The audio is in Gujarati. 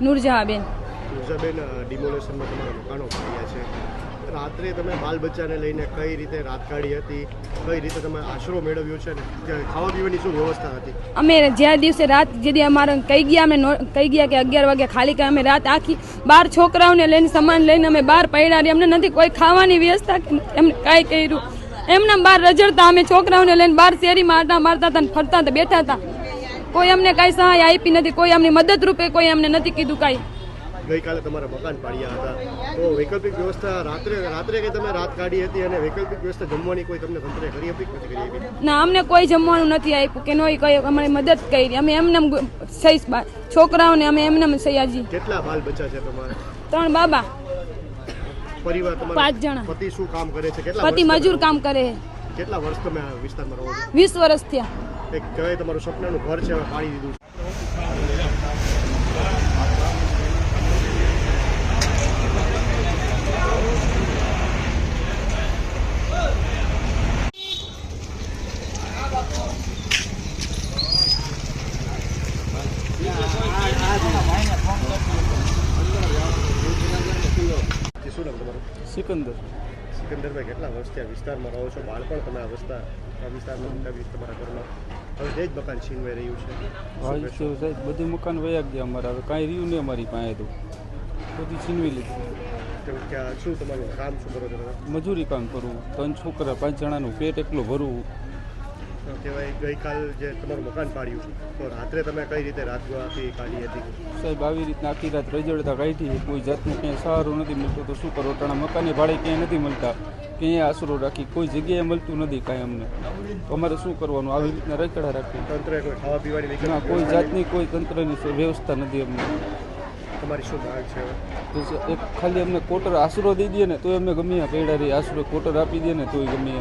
નૂરજહાબેન ડિમોલેશનમાં તમારા મકાનો પડ્યા છે. રાત્રે તમે બાલ બચ્ચાને લઈને કઈ રીતે રાત કાઢી હતી, કઈ રીતે તમે આશરો મેળવ્યો છે ને ખાવા પીવાની શું વ્યવસ્થા હતી? અમે જ્યાં દિવસે રાત જેથી અમારે કહી ગયા કે 11 વાગે ખાલી કે અમે રાત આખી 12 છોકરાઓને લઈને સામાન લઈને અમે બહાર પડ્યા રહી. અમને નથી કોઈ ખાવાની વ્યવસ્થા કે એમને કાંઈ કર્યું. એમને બહાર રજડતા અમે છોકરાઓને લઈને બહાર શેરીમાં આટા મારતા હતા, ફરતા હતા, બેઠા હતા. કોઈ અમને કાંઈ સહાય આપી નથી, કોઈ અમને મદદ રૂપે કોઈ અમને નથી કીધું કાંઈ. ગઈકાલે તમારા મકાન પાડ્યા હતા તો વૈકલ્પિક વ્યવસ્થા રાત્રે કે તમે રાત કાઢી હતી અને વૈકલ્પિક વ્યવસ્થા જમવાની કોઈ તમને તંત્રે કરી આપી નથી કરી આપી? ના, અમને કોઈ જમવાનું નથી આપ્યું કે નહીં કોઈ અમારી મદદ કરી. અમે એમને સહી છોકરાઓને અમે એમને સહી. કેટલા બાલ બચ્ચા છે તમારે? 3 બાબા. પરિવાર તમારો 5 જણા. પતિ શું કામ કરે છે? કેટલા પતિ મજૂર કામ કરે. કેટલા વર્ષ તમે આ વિસ્તારમાં રહો છો? 20 વર્ષ થયા. એક કહેવાય તમારું સપનાનું ઘર છે હવે પાડી દીધું છે. શું નામ તમારું? સિકંદરભાઈ, કેટલા વર્ષથી આ વિસ્તારમાં રહો છો? બાળપણ તમે આ વિસ્તારમાં તમારા ઘરમાં હવે જે જ મકાન છીનવાઈ રહ્યું છે? સાહેબ બધું મકાન વયા ગયા અમારા, હવે કાંઈ રહ્યું નહીં અમારી પાસે, તો બધું છીનવી લીધું. શું તમારું કામ શું કરો છો? મજૂરી કામ કરવું, 3 છોકરા 5 જણાનું પેટ એકલું ભરવું. કહેવાય ગઈકાલ જે તમારું મકાન પાડ્યું તો રાત્રે તમે કઈ રીતે રાત કાઢી હતી? સાહેબ આવી રીતના આખી રાત રજડતા કાઢી, કોઈ જાતનું ક્યાંય સહારો નથી મળતો, તો શું કરો? ટાણા મકાને ભાડે ક્યાંય નથી મળતા, ક્યાંય આશરો રાખી કોઈ જગ્યાએ મળતું નથી કાંઈ અમને. તો અમારે શું કરવાનું? આવી રીતના રખડા રાખી. તંત્રએ કોઈ ખાવા પીવાની ના, કોઈ જાતની કોઈ તંત્રની વ્યવસ્થા નથી અમને. તમારી શું માંગ છે? એક ખાલી અમને કોટર આશરો દઈ દે ને તો અમે ગમે ત્યાં પડ્યા રહીએ, આશરો કોટર આપી દે ને તોય ગમે.